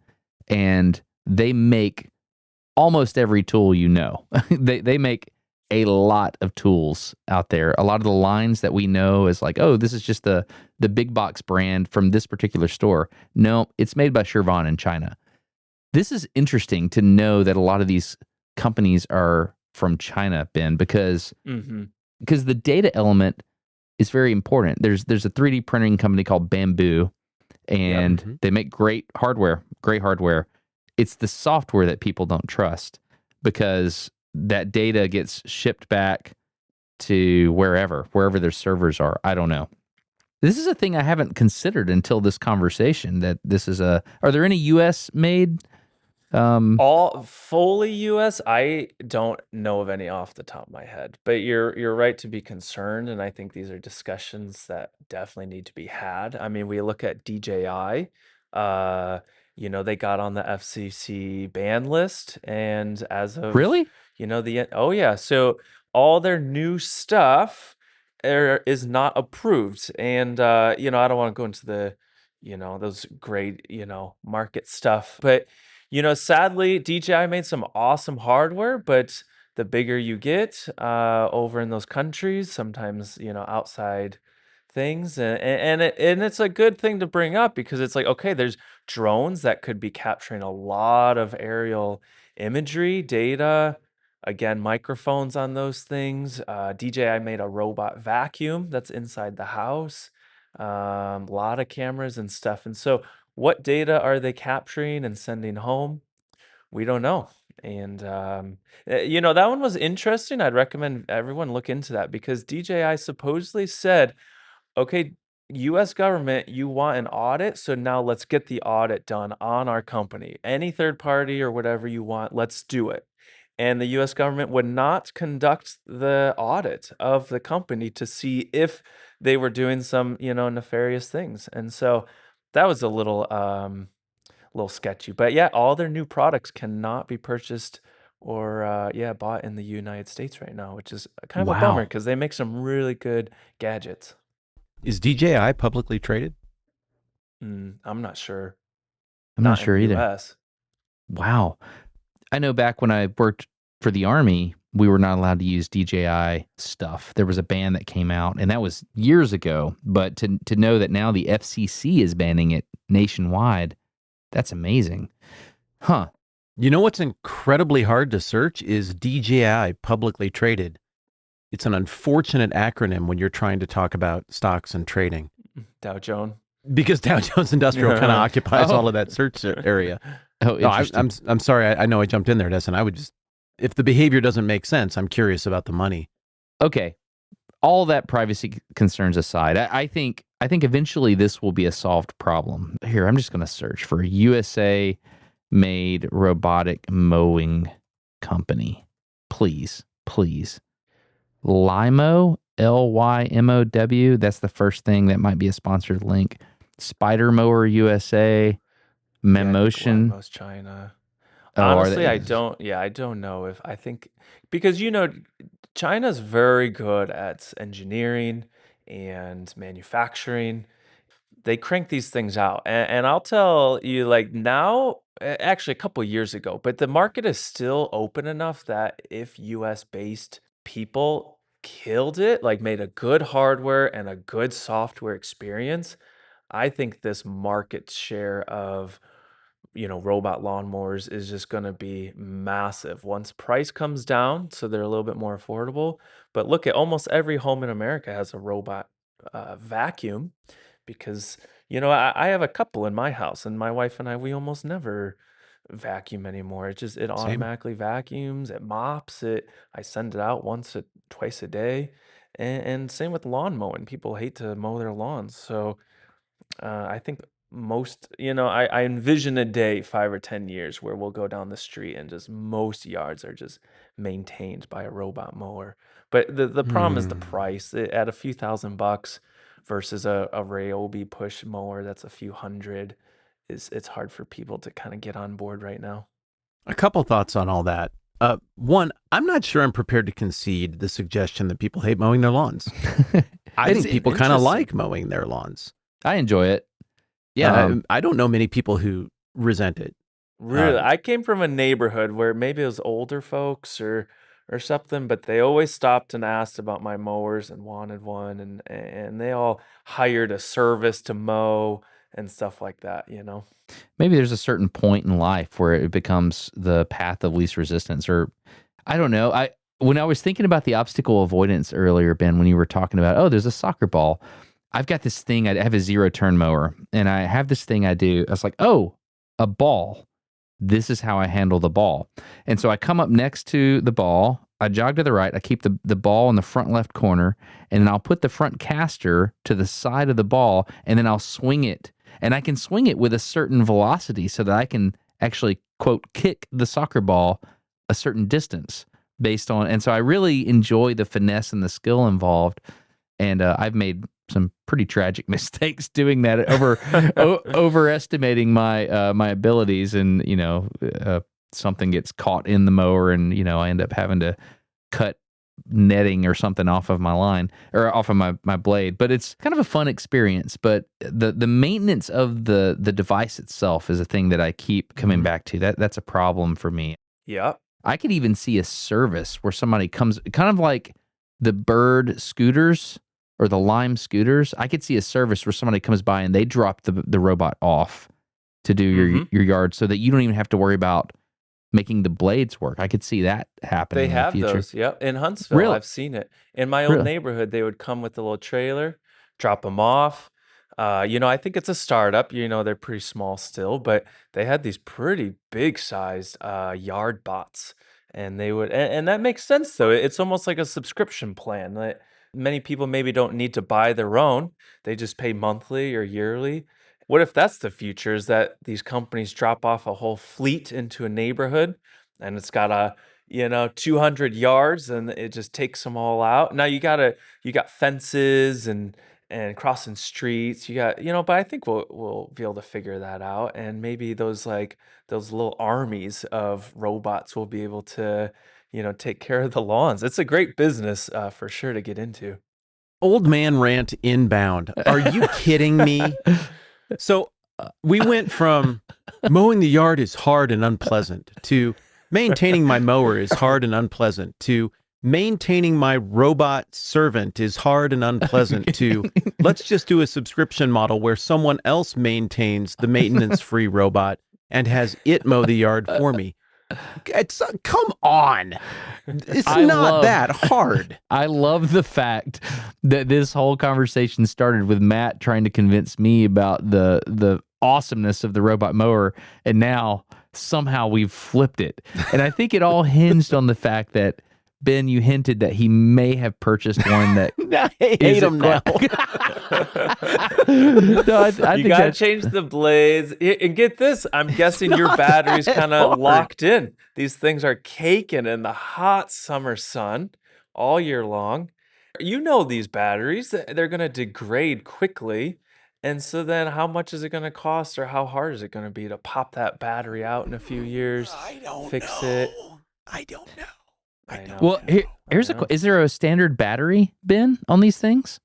and they make almost every tool you know. They make a lot of tools out there. A lot of the lines that we know is like, oh, this is just the big box brand from this particular store. No, it's made by Chervon in China. This is interesting to know that a lot of these companies are from China, Ben, because the data element is very important. There's a 3D printing company called Bamboo, and they make great hardware. It's the software that people don't trust, because that data gets shipped back to wherever their servers are. I don't know. This is a thing I haven't considered until this conversation. That this is a. Are there any U.S. made? All fully US, I don't know of any off the top of my head, but you're right to be concerned, and I think these are discussions that definitely need to be had. I mean, we look at DJI, uh, they got on the FCC ban list, and as of, Really? oh yeah, so all their new stuff is not approved, and I don't want to go into the, those great, market stuff, but sadly, DJI made some awesome hardware, but the bigger you get over in those countries, sometimes outside things, and it's a good thing to bring up because it's like, okay, there's drones that could be capturing a lot of aerial imagery, data. Again, microphones on those things. DJI made a robot vacuum that's inside the house. A lot of cameras and stuff, and so what data are they capturing and sending home? We don't know. And that one was interesting. I'd recommend everyone look into that because DJI supposedly said, okay, US government, you want an audit. So now let's get the audit done on our company. Any third party or whatever you want, let's do it. And the US government would not conduct the audit of the company to see if they were doing some, nefarious things. And so that was a little sketchy. But yeah, all their new products cannot be purchased or bought in the United States right now, which is kind of a bummer Wow. because they make some really good gadgets. Is DJI publicly traded? I'm not sure. I'm not Not in sure the either. US. Wow. I know back when I worked for the Army, we were not allowed to use DJI stuff. There was a ban that came out, and that was years ago. But to know that now the FCC is banning it nationwide, that's amazing. Huh. You know what's incredibly hard to search is DJI publicly traded. It's an unfortunate acronym when you're trying to talk about stocks and trading Dow Jones. because Dow Jones Industrial kind of occupies all Oh. of that search area. Oh, No, interesting. I'm sorry. I know I jumped in there, Destin. I would just, if the behavior doesn't make sense, I'm curious about the money. Okay. All that privacy concerns aside, I think eventually this will be a solved problem. Here, I'm just going to search for USA made robotic mowing company. Please, please. Lymo, Lymow. That's the first thing that might be a sponsored link. Spider Mower USA, Yeah, I think Memotion. Lymo's China. Oh, are Honestly, they? I don't know if I think because China's very good at engineering and manufacturing. They crank these things out, and I'll tell you, like now, actually a couple years ago, but the market is still open enough that if US based people killed it, like made a good hardware and a good software experience, I think this market share of robot lawnmowers is just going to be massive once price comes down, so they're a little bit more affordable. But look at almost every home in America has a robot vacuum because I have a couple in my house, and my wife and I we almost never vacuum anymore. It Same. automatically vacuums, it mops it. I send it out twice a day, and same with lawn mowing. People hate to mow their lawns, so I think I envision a day 5 or 10 years where we'll go down the street and just most yards are just maintained by a robot mower. But the problem is the Hmm. price at a few $1,000 versus a Ryobi push mower that's a few hundred is it's hard for people to kind of get on board right now. A couple thoughts on all that. One, I'm not sure I'm prepared to concede the suggestion that people hate mowing their lawns. I It's think people kind of Interesting. like mowing their lawns. I enjoy it. Yeah, I don't know many people who resent it. Really, I came from a neighborhood where maybe it was older folks or something, but they always stopped and asked about my mowers and wanted one, and they all hired a service to mow and stuff like that. Maybe there's a certain point in life where it becomes the path of least resistance, or I don't know. When I was thinking about the obstacle avoidance earlier, Ben, when you were talking about, oh, there's a soccer ball. I've got this thing. I have a zero turn mower, and I have this thing I do. I was like, oh, a ball. This is how I handle the ball. And so I come up next to the ball. I jog to the right. I keep the ball in the front left corner, and then I'll put the front caster to the side of the ball, and then I'll swing it. And I can swing it with a certain velocity so that I can actually, quote, kick the soccer ball a certain distance based on. And so I really enjoy the finesse and the skill involved. And I've made some pretty tragic mistakes doing that, overestimating my abilities, and something gets caught in the mower, and I end up having to cut netting or something off of my line or off of my blade. But it's kind of a fun experience. But the maintenance of the device itself is a thing that I keep coming back to. That's a problem for me. Yeah. I could even see a service where somebody comes, kind of like the Bird scooters or the Lime scooters. I could see a service where somebody comes by and they drop the robot off to do your yard, so that you don't even have to worry about making the blades work. I could see that happening They in the have future. those. Yep. In Huntsville, Really? I've seen it. In my old Really? neighborhood, they would come with a little trailer, drop them off. I think it's a startup. They're pretty small still, but they had these pretty big sized yard bots. And they would, and that makes sense though. It's almost like a subscription plan. That many people maybe don't need to buy their own. They just pay monthly or yearly. What if that's the future, is that these companies drop off a whole fleet into a neighborhood, and it's got 200 yards, and it just takes them all out. Now you got fences and crossing streets. You got, but I think we'll be able to figure that out. And maybe those little armies of robots will be able to, take care of the lawns. It's a great business for sure to get into. Old man rant inbound. Are you kidding me? So we went from mowing the yard is hard and unpleasant to maintaining my mower is hard and unpleasant to maintaining my robot servant is hard and unpleasant to let's just do a subscription model where someone else maintains the maintenance-free robot and has it mow the yard for me. Come on. It's not that hard. I love the fact that this whole conversation started with Matt trying to convince me about the awesomeness of the robot mower, and now somehow we've flipped it. And I think it all hinged on the fact that, Ben, you hinted that he may have purchased one that I hate him now. No, I You think gotta change the blades. And get this, I'm guessing your battery's kind of locked in. These things are caking in the hot summer sun all year long. These batteries, they're gonna degrade quickly. And so then how much is it gonna cost, or how hard is it gonna be to pop that battery out in a few years? I don't Fix know. it. I don't know. I know. Well, here's is there a standard battery, Ben, on these things?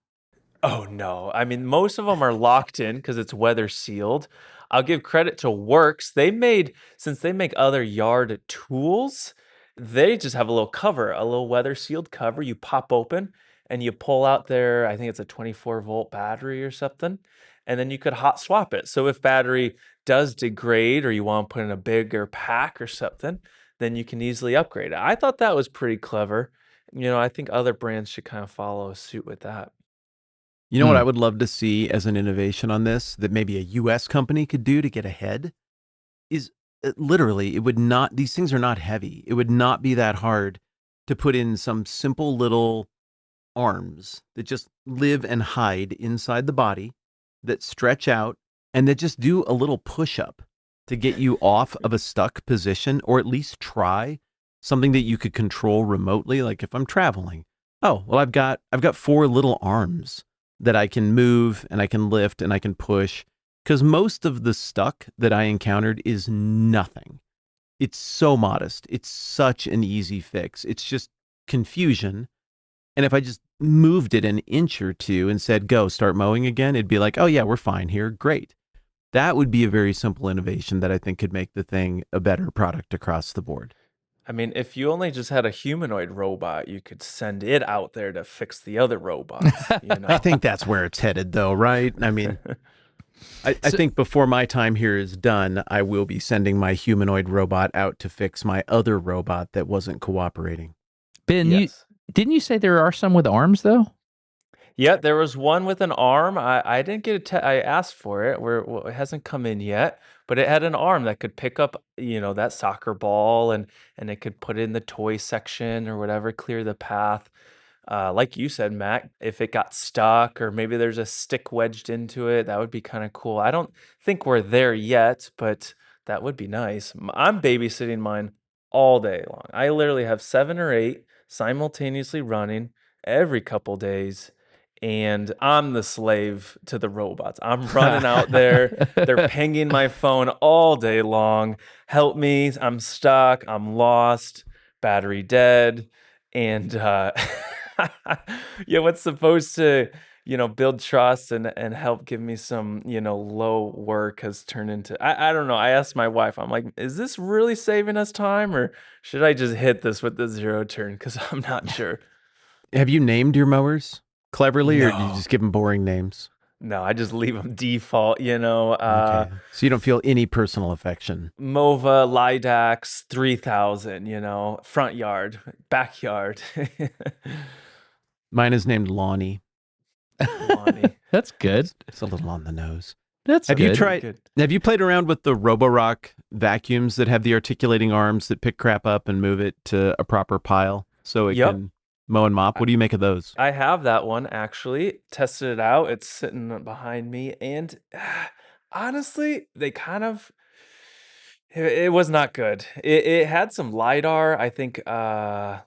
Oh no. I mean, most of them are locked in because it's weather sealed. I'll give credit to Works. Since they make other yard tools, they just have a little cover, a little weather sealed cover you pop open, and you pull out their, I think it's a 24-volt battery or something, and then you could hot swap it. So if battery does degrade, or you want to put in a bigger pack or something, then you can easily upgrade it. I thought that was pretty clever. I think other brands should kind of follow suit with that. You know what I would love to see as an innovation on this that maybe a US company could do to get ahead is literally, these things are not heavy. It would not be that hard to put in some simple little arms that just live and hide inside the body, that stretch out, and that just do a little push up to get you off of a stuck position, or at least try something that you could control remotely. Like if I'm traveling, oh, well, I've got 4 little arms that I can move and I can lift and I can push, because most of the stuck that I encountered is nothing. It's so modest. It's such an easy fix. It's just confusion. And if I just moved it an inch or two and said, go start mowing again, it'd be like, oh yeah, we're fine here. Great. That would be a very simple innovation that I think could make the thing a better product across the board. I mean, if you only just had a humanoid robot, you could send it out there to fix the other robots. I think that's where it's headed, though, right? I mean, I think before my time here is done, I will be sending my humanoid robot out to fix my other robot that wasn't cooperating. Ben, Yes. didn't you say there are some with arms, though? Yeah, there was one with an arm. I didn't get I asked for it. Well, it hasn't come in yet, but it had an arm that could pick up, that soccer ball, and it could put it in the toy section or whatever, clear the path. Like you said, Matt, if it got stuck or maybe there's a stick wedged into it, that would be kind of cool. I don't think we're there yet, but that would be nice. I'm babysitting mine all day long. I literally have 7 or 8 simultaneously running every couple days, and I'm the slave to the robots. I'm running out there. They're pinging my phone all day long. Help me. I'm stuck. I'm lost. Battery dead. And yeah, what's supposed to, build trust and help give me some, low work has turned into, I don't know. I asked my wife, I'm like, is this really saving us time, or should I just hit this with the zero turn? Because I'm not sure. Have you named your mowers cleverly, or do you No, just give them boring names? no, I just leave them default, Okay. So you don't feel any personal affection. Mova, Lidax, 3000, front yard, backyard. Mine is named Lonnie. Lonnie. That's good. It's a little on the nose. That's Have you good. tried? Good. Have you played around with the Roborock vacuums that have the articulating arms that pick crap up and move it to a proper pile so it Yep. can mow and mop? What do you make of those? I have that one actually. Tested it out. It's sitting behind me, and honestly, they kind of it was not good. It had some lidar, I think,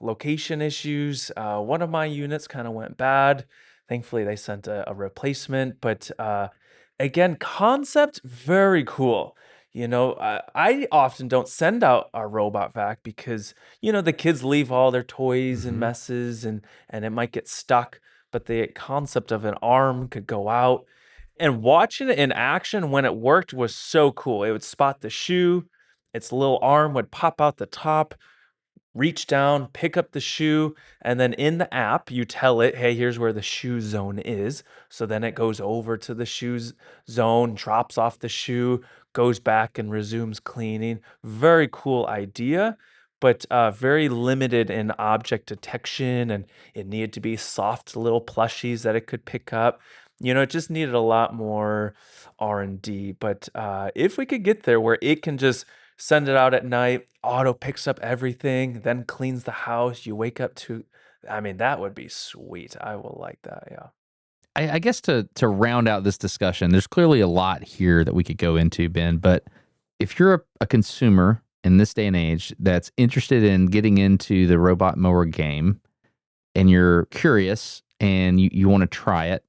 location issues. One of my units kind of went bad. Thankfully, they sent a replacement. But again, concept very cool. I often don't send out a robot vac because the kids leave all their toys and Hmm. messes, and it might get stuck. But the concept of an arm could go out, and watching it in action when it worked was so cool. It would spot the shoe, its little arm would pop out the top, reach down, pick up the shoe, and then in the app, you tell it, hey, here's where the shoe zone is. So then it goes over to the shoes zone, drops off the shoe, goes back and resumes cleaning. Very cool idea, but very limited in object detection, and it needed to be soft little plushies that it could pick up. It just needed a lot more R&D. But if we could get there where it can just send it out at night, auto picks up everything, then cleans the house. You wake up to, I mean, that would be sweet. I will like that. Yeah. I guess to round out this discussion, there's clearly a lot here that we could go into, Ben. But if you're a consumer in this day and age that's interested in getting into the robot mower game, and you're curious and you want to try it,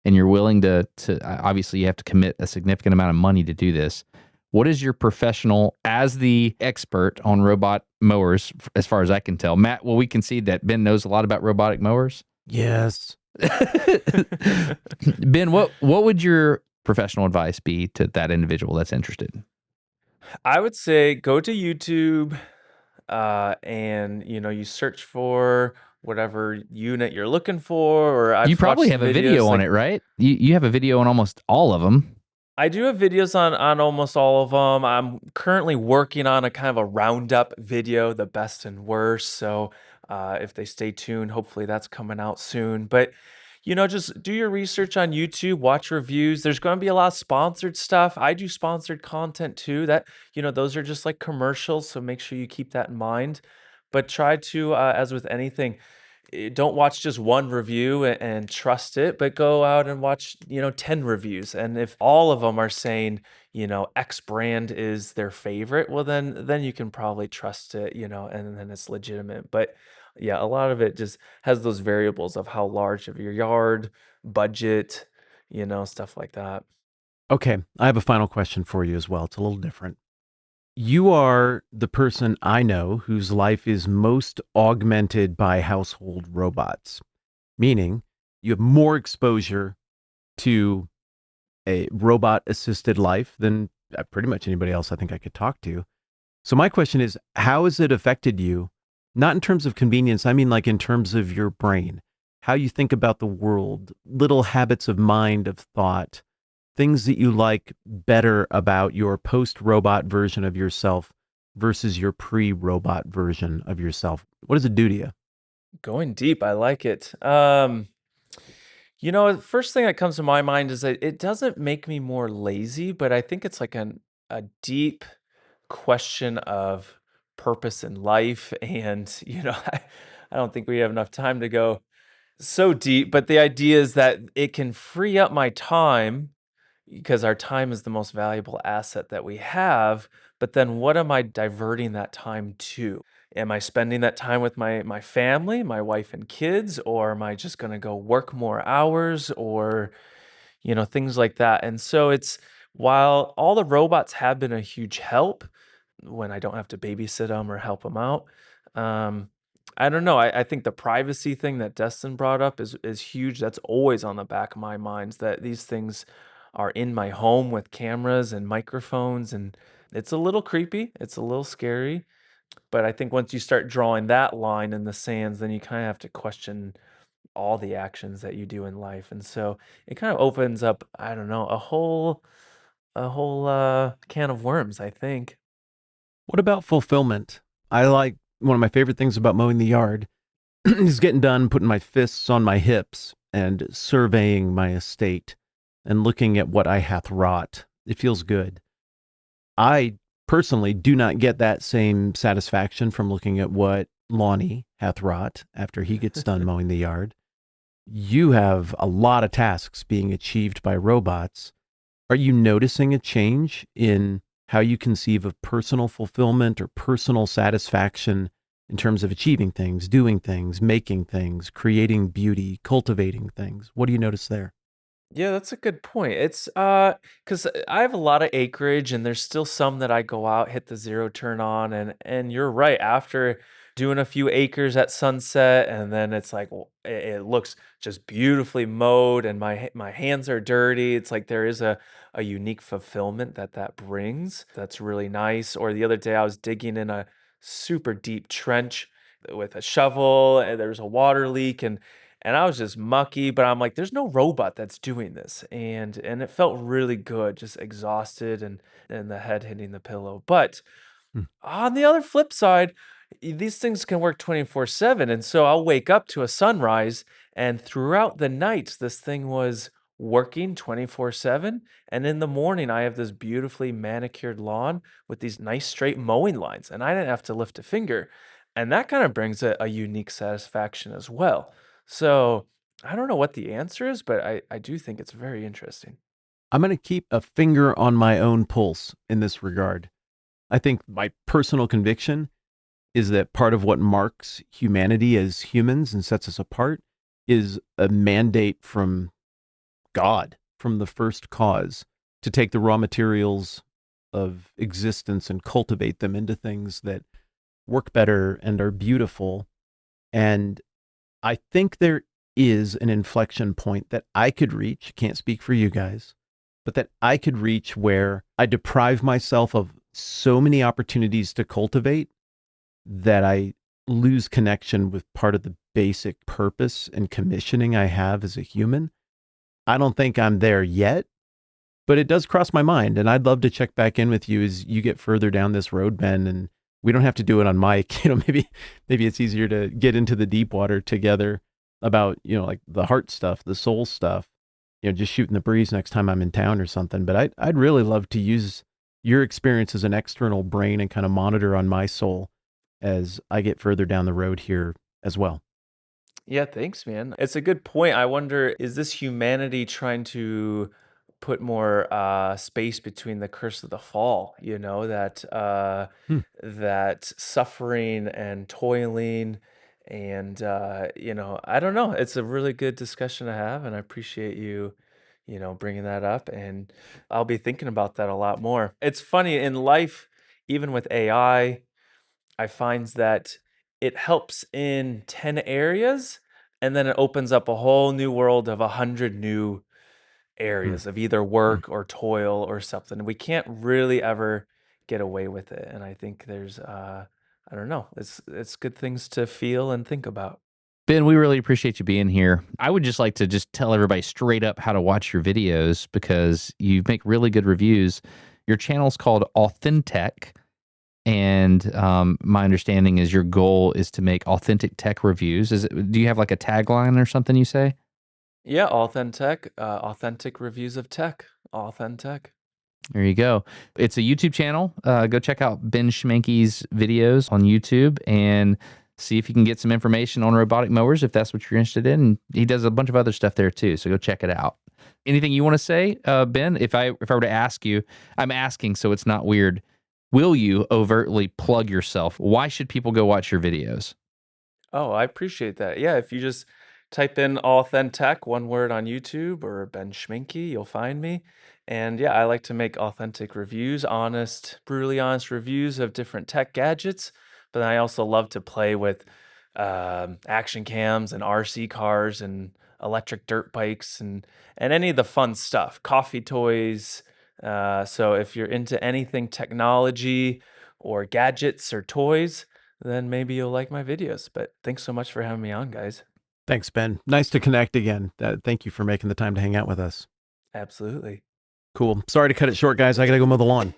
and you're willing to obviously you have to commit a significant amount of money to do this. What is your professional, as the expert on robot mowers, as far as I can tell? Matt, will we concede that Ben knows a lot about robotic mowers? Yes. Ben, what would your professional advice be to that individual that's interested? I would say go to YouTube, and you search for whatever unit you're looking for. Or You I've watched probably some have a videos video on like it, right? You have a video on almost all of them. I do have videos on almost all of them. I'm currently working on a kind of a roundup video, the best and worst. So if they stay tuned, hopefully that's coming out soon. But just do your research on YouTube, watch reviews. There's going to be a lot of sponsored stuff. I do sponsored content too. That those are just like commercials, so make sure you keep that in mind. But try to, as with anything, don't watch just one review and trust it, but go out and watch 10 reviews. And if all of them are saying X brand is their favorite, well then you can probably trust it, and then it's legitimate. But yeah, a lot of it just has those variables of how large of your yard, budget, stuff like that. Okay. I have a final question for you as well. It's a little different. You are the person I know whose life is most augmented by household robots, meaning you have more exposure to a robot assisted life than pretty much anybody else I think I could talk to. So, my question is, how has it affected you? Not in terms of convenience, I mean, like in terms of your brain, how you think about the world, little habits of mind, of thought, things that you like better about your post-robot version of yourself versus your pre-robot version of yourself. What does it do to you? Going deep, I like it. The first thing that comes to my mind is that it doesn't make me more lazy, but I think it's like a deep question of purpose in life. And, I don't think we have enough time to go so deep, but the idea is that it can free up my time because our time is the most valuable asset that we have. But then what am I diverting that time to? Am I spending that time with my family, my wife and kids, or am I just going to go work more hours or things like that? And so it's while all the robots have been a huge help when I don't have to babysit them or help them out. Um, I don't know. I think the privacy thing that Destin brought up is huge. That's always on the back of my mind that these things are in my home with cameras and microphones, and it's a little creepy. It's a little scary. But I think once you start drawing that line in the sands, then you kind of have to question all the actions that you do in life. And so it kind of opens up, I don't know, a whole can of worms, I think. What about fulfillment? I like one of my favorite things about mowing the yard is getting done, putting my fists on my hips and surveying my estate and looking at what I hath wrought. It feels good. I personally do not get that same satisfaction from looking at what Lonnie hath wrought after he gets done mowing the yard. You have a lot of tasks being achieved by robots. Are you noticing a change in how you conceive of personal fulfillment or personal satisfaction in terms of achieving things, doing things, making things, creating beauty, cultivating things? What do you notice there? Yeah, that's a good point. It's because I have a lot of acreage and there's still some that I go out, hit the zero turn on, and you're right, after doing a few acres at sunset, and then it's like it looks just beautifully mowed and my hands are dirty. It's like there is a unique fulfillment that brings. That's really nice. Or the other day I was digging in a super deep trench with a shovel and there was a water leak and I was just mucky, but I'm like, there's no robot that's doing this. And it felt really good, just exhausted and the head hitting the pillow. But Hmm. on the other flip side, these things can work 24/7. And so I'll wake up to a sunrise, and throughout the night, this thing was working 24/7. And in the morning, I have this beautifully manicured lawn with these nice straight mowing lines, and I didn't have to lift a finger. And that kind of brings a unique satisfaction as well. So I don't know what the answer is, but I do think it's very interesting. I'm going to keep a finger on my own pulse in this regard. I think my personal conviction is that part of what marks humanity as humans and sets us apart is a mandate from God, from the first cause, to take the raw materials of existence and cultivate them into things that work better and are beautiful. And I think there is an inflection point that I could reach, can't speak for you guys, but that I could reach where I deprive myself of so many opportunities to cultivate that I lose connection with part of the basic purpose and commissioning I have as a human. I don't think I'm there yet, but it does cross my mind. And I'd love to check back in with you as you get further down this road, Ben. And we don't have to do it on mic. Maybe it's easier to get into the deep water together about, like the heart stuff, the soul stuff, just shooting the breeze next time I'm in town or something. But I'd really love to use your experience as an external brain and kind of monitor on my soul as I get further down the road here as well. Yeah, thanks, man. It's a good point. I wonder, is this humanity trying to put more space between the curse of the fall, Hmm. that suffering and toiling and I don't know. It's a really good discussion to have and I appreciate you, bringing that up and I'll be thinking about that a lot more. It's funny in life, even with I find that it helps in 10 areas, and then it opens up a whole new world of 100 new Hmm. areas of either Hmm. work or toil or something. We can't really ever get away with it. And I think there's I don't know, it's good things to feel and think about. Ben, we really appreciate you being here. I would just like to just tell everybody straight up how to watch your videos because you make really good reviews. Your channel's called Authentic, and my understanding is your goal is to make authentic tech reviews. Do you have like a tagline or something you say? Yeah, authentic reviews of tech, authentic. There you go. It's a YouTube channel. Go check out Ben Schmanke's videos on YouTube and see if you can get some information on robotic mowers if that's what you're interested in. And he does a bunch of other stuff there too. So go check it out. Anything you want to say, Ben? If I were to ask you, I'm asking so it's not weird. Will you overtly plug yourself? Why should people go watch your videos? Oh, I appreciate that. Yeah, if you just type in authentic, one word on YouTube or Ben Schminke, you'll find me. And yeah, I like to make authentic reviews, honest, brutally honest reviews of different tech gadgets. But I also love to play with action cams and RC cars and electric dirt bikes and any of the fun stuff, coffee toys. So if you're into anything technology or gadgets or toys, then maybe you'll like my videos. But thanks so much for having me on, guys. Thanks, Ben. Nice to connect again. Thank you for making the time to hang out with us. Absolutely. Cool. Sorry to cut it short, guys. I got to go mow the lawn.